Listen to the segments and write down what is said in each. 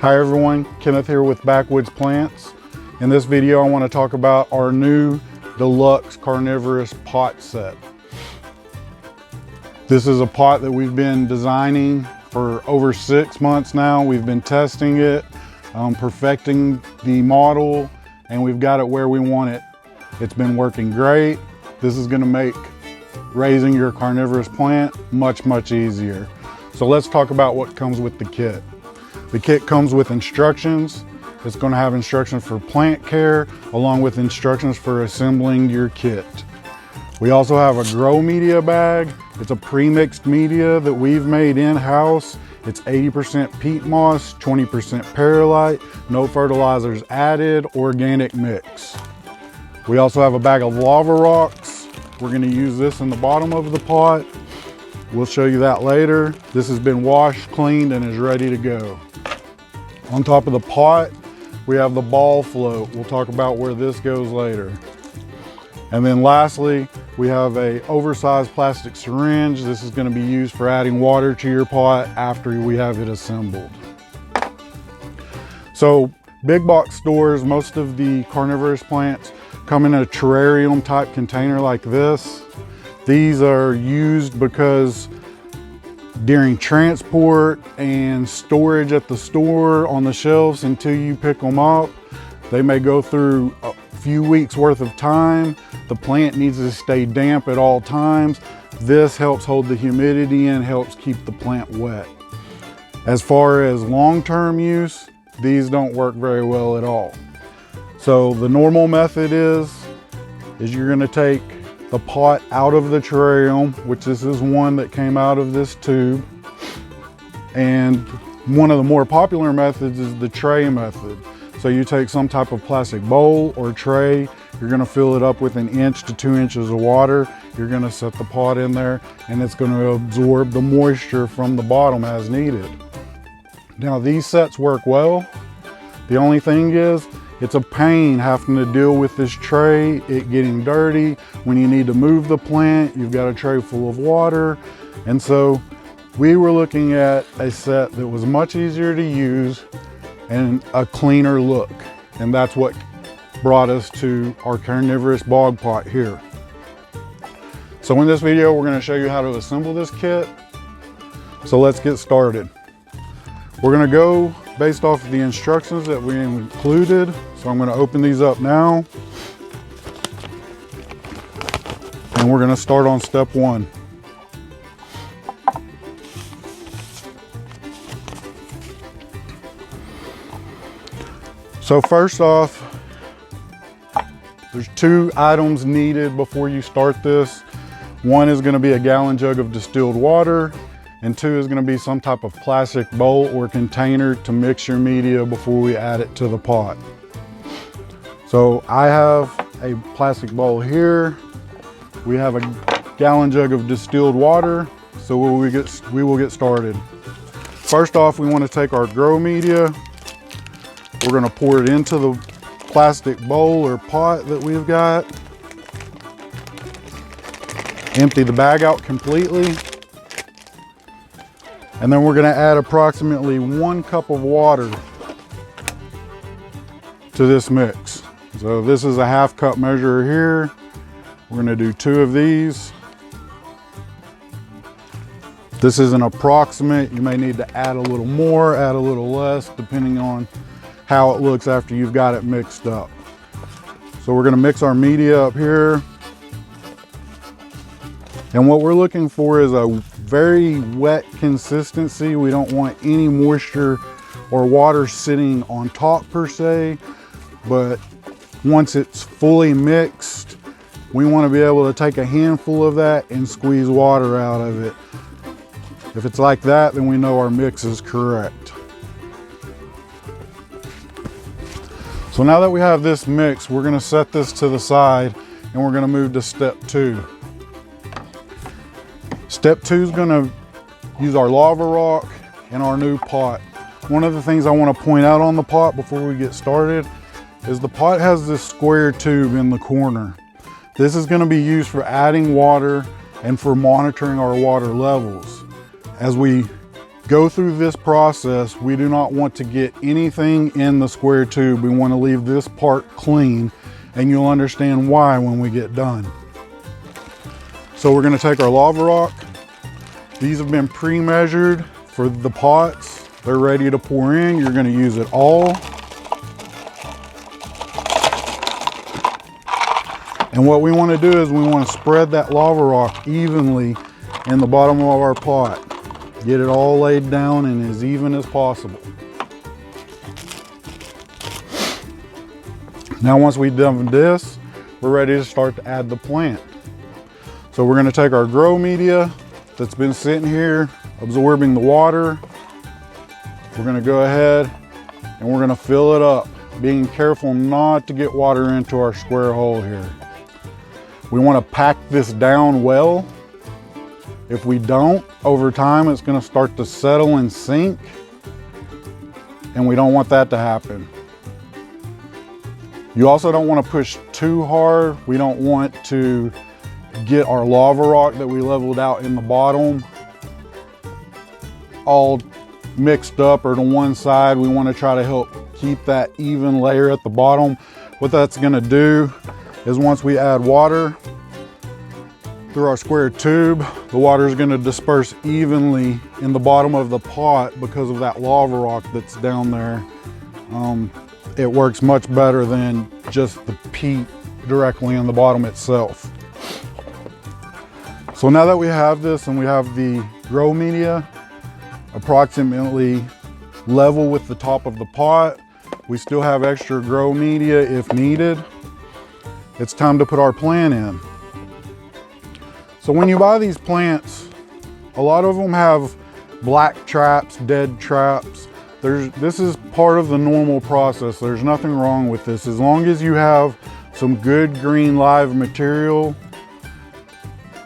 Hi everyone, Kenneth here with Backwoods Plants. In this video I want to talk about our new Deluxe Carnivorous Pot set. This is a pot that we've been designing for over 6 months now. We've been testing it, perfecting the model, and we've got it where we want it. It's been working great. This is going to make raising your carnivorous plant much easier. So let's talk about what comes with the kit. The kit comes with instructions. It's going to have instructions for plant care along with instructions for assembling your kit. We also have a grow media bag. It's a pre-mixed media that we've made in-house. It's 80% peat moss, 20% perlite, no fertilizers added, organic mix. We also have a bag of lava rocks. We're going to use this in the bottom of the pot. We'll show you that later. This has been washed, cleaned, and is ready to go. On top of the pot, we have the ball float. We'll talk about where this goes later. And then lastly, we have a oversized plastic syringe. This is going to be used for adding water to your pot after we have it assembled. So big box stores, most of the carnivorous plants come in a terrarium type container like this. These are used because during transport and storage at the store on the shelves until you pick them up, they may go through a few weeks worth of time. The plant needs to stay damp at all times. This helps hold the humidity and helps keep the plant wet. As far as long-term use, these don't work very well at all. So the normal method is you're going to take the pot out of the terrarium, which this is one that came out of this tube. And one of the more popular methods is the tray method. So you take some type of plastic bowl or tray, you're going to fill it up with 1 inch to 2 inches of water. You're going to set the pot in there and it's going to absorb the moisture from the bottom as needed. Now these sets work well. The only thing is, it's a pain having to deal with this tray, it getting dirty. When you need to move the plant, you've got a tray full of water. And so we were looking at a set that was much easier to use and a cleaner look. And that's what brought us to our carnivorous bog pot here. So in this video, we're going to show you how to assemble this kit. So let's get started. We're going to go based off of the instructions that we included. So I'm going to open these up now. And we're going to start on step 1. So first off, there's 2 items needed before you start this. One is going to be a gallon jug of distilled water. And 2 is going to be some type of plastic bowl or container to mix your media before we add it to the pot. So I have a plastic bowl here. We have a gallon jug of distilled water. So we will get started. First off, we want to take our grow media. We're going to pour it into the plastic bowl or pot that we've got. Empty the bag out completely. And then we're going to add approximately 1 cup of water to this mix. So this is a 1/2 cup measure here. We're going to do 2 of these. This is an approximate. You may need to add a little more, add a little less, depending on how it looks after you've got it mixed up. So we're going to mix our media up here. And what we're looking for is a very wet consistency. We don't want any moisture or water sitting on top per se, but once it's fully mixed, we want to be able to take a handful of that and squeeze water out of it. If it's like that, then we know our mix is correct. So now that we have this mix, we're going to set this to the side and we're going to move to step 2. Step 2 is going to use our lava rock and our new pot. One of the things I want to point out on the pot before we get started is the pot has this square tube in the corner. This is going to be used for adding water and for monitoring our water levels. As we go through this process, we do not want to get anything in the square tube. We want to leave this part clean, and you'll understand why when we get done. So we're going to take our lava rock. These have been pre-measured for the pots. They're ready to pour in. You're going to use it all. And what we want to do is we want to spread that lava rock evenly in the bottom of our pot. Get it all laid down and as even as possible. Now once we've done this, we're ready to start to add the plant. So we're going to take our grow media that's been sitting here absorbing the water. We're going to go ahead and we're going to fill it up, being careful not to get water into our square hole here. We want to pack this down well. If we don't, over time it's going to start to settle and sink, and we don't want that to happen. You also don't want to push too hard. We don't want to get our lava rock that we leveled out in the bottom all mixed up or to one side. We want to try to help keep that even layer at the bottom. What that's going to do is once we add water through our square tube, the water is going to disperse evenly in the bottom of the pot because of that lava rock that's down there. It works much better than just the peat directly in the bottom itself. So now that we have this and we have the grow media approximately level with the top of the pot, we still have extra grow media if needed. It's time to put our plant in. So when you buy these plants, a lot of them have black traps, dead traps. This is part of the normal process. There's nothing wrong with this. As long as you have some good green live material,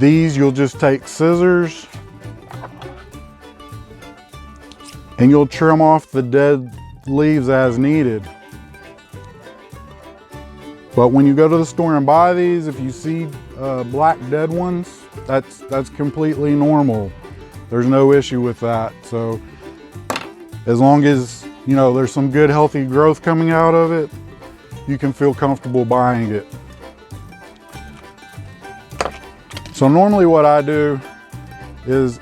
these you'll just take scissors and you'll trim off the dead leaves as needed. But when you go to the store and buy these, if you see black dead ones, that's completely normal. There's no issue with that. So as long as you know there's some good healthy growth coming out of it, you can feel comfortable buying it. So normally what I do is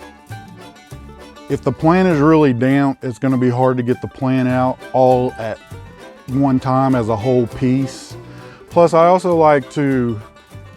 if the plant is really damp, it's going to be hard to get the plant out all at one time as a whole piece. Plus, I also like to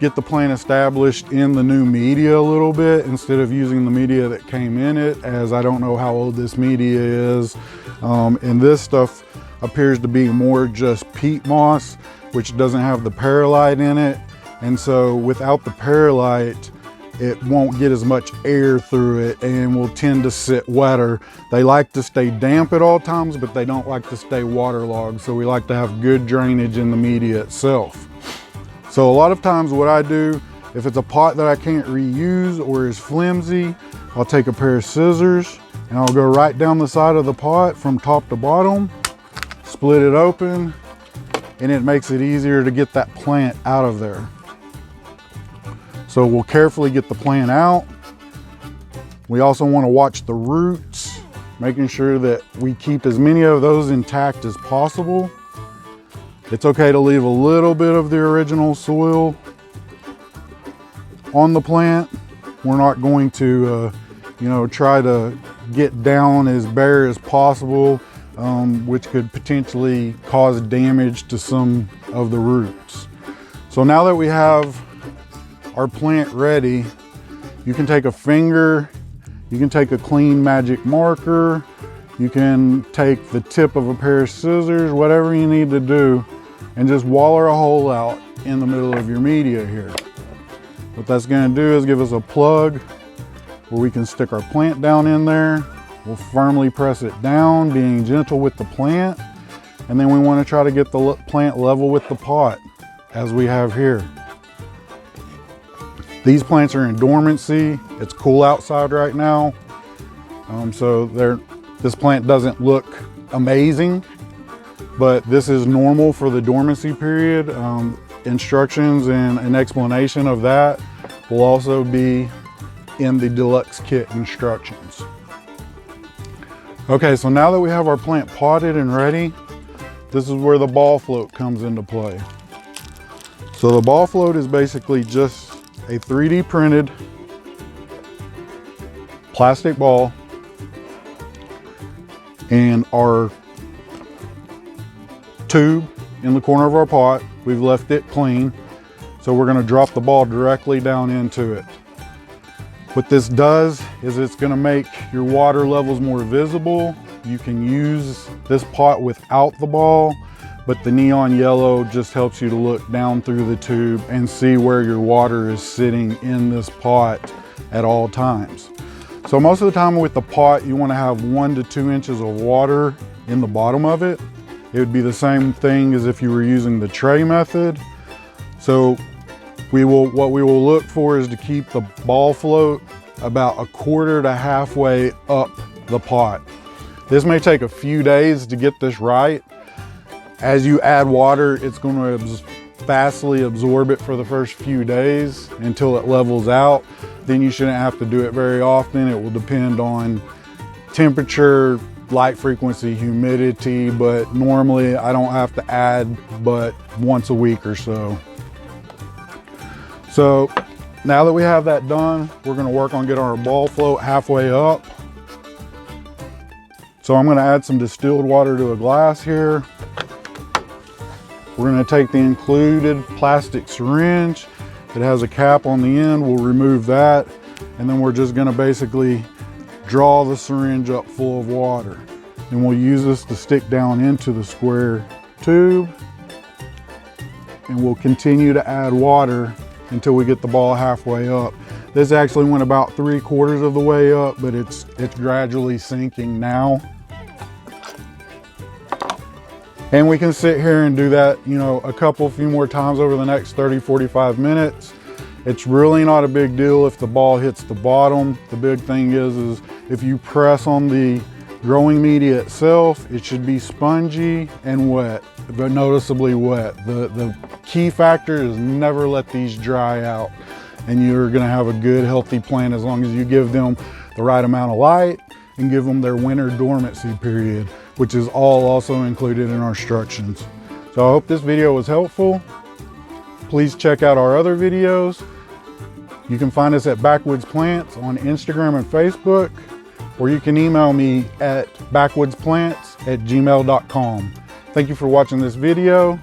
get the plant established in the new media a little bit instead of using the media that came in it, as I don't know how old this media is. And this stuff appears to be more just peat moss, which doesn't have the perlite in it. And so without the perlite, it won't get as much air through it and will tend to sit wetter. They like to stay damp at all times, but they don't like to stay waterlogged. So we like to have good drainage in the media itself. So a lot of times what I do, if it's a pot that I can't reuse or is flimsy, I'll take a pair of scissors and I'll go right down the side of the pot from top to bottom, split it open, and it makes it easier to get that plant out of there. So we'll carefully get the plant out. We also want to watch the roots, making sure that we keep as many of those intact as possible. It's okay to leave a little bit of the original soil on the plant. We're not going to, try to get down as bare as possible, which could potentially cause damage to some of the roots. So now that we have our plant ready, you can take a finger, you can take a clean magic marker, you can take the tip of a pair of scissors, whatever you need to do, and just waller a hole out in the middle of your media here. What that's going to do is give us a plug where we can stick our plant down in there. We'll firmly press it down, being gentle with the plant, and then we want to try to get the plant level with the pot, as we have here. These plants are in dormancy. It's cool outside right now. So this plant doesn't look amazing, but this is normal for the dormancy period. Instructions and an explanation of that will also be in the Deluxe kit instructions. Okay, so now that we have our plant potted and ready, this is where the ball float comes into play. So the ball float is basically just a 3D printed plastic ball, and our tube in the corner of our pot, we've left it clean. So we're gonna drop the ball directly down into it. What this does is it's gonna make your water levels more visible. You can use this pot without the ball, but the neon yellow just helps you to look down through the tube and see where your water is sitting in this pot at all times. So most of the time with the pot, you want to have 1 to 2 inches of water in the bottom of it. It would be the same thing as if you were using the tray method. So what we will look for is to keep the ball float about 1/4 to halfway up the pot. This may take a few days to get this right. As you add water, it's going to fastly absorb it for the first few days until it levels out. Then you shouldn't have to do it very often. It will depend on temperature, light frequency, humidity, but normally I don't have to add but once a week or so. So now that we have that done, we're gonna work on getting our ball float halfway up. So I'm gonna add some distilled water to a glass here. We're gonna take the included plastic syringe. It has a cap on the end. We'll remove that. And then we're just gonna basically draw the syringe up full of water. And we'll use this to stick down into the square tube. And we'll continue to add water until we get the ball halfway up. This actually went about 3/4 of the way up, but it's gradually sinking now. And we can sit here and do that, you know, a few more times over the next 30, 45 minutes. It's really not a big deal if the ball hits the bottom. The big thing is if you press on the growing media itself, it should be spongy and wet, but noticeably wet. The key factor is never let these dry out, and you're gonna have a good, healthy plant as long as you give them the right amount of light and give them their winter dormancy period, which is all also included in our instructions. So I hope this video was helpful. Please check out our other videos. You can find us at Backwoods Plants on Instagram and Facebook, or you can email me at backwoodsplants@gmail.com. Thank you for watching this video.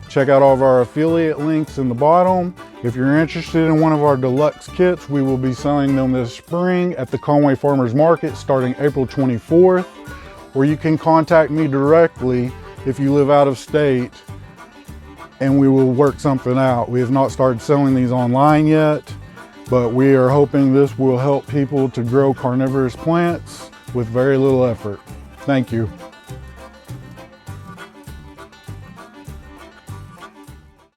Check out all of our affiliate links in the bottom. If you're interested in one of our deluxe kits, we will be selling them this spring at the Conway Farmers Market starting April 24th. Or you can contact me directly if you live out of state, and we will work something out. We have not started selling these online yet, but we are hoping this will help people to grow carnivorous plants with very little effort. Thank you.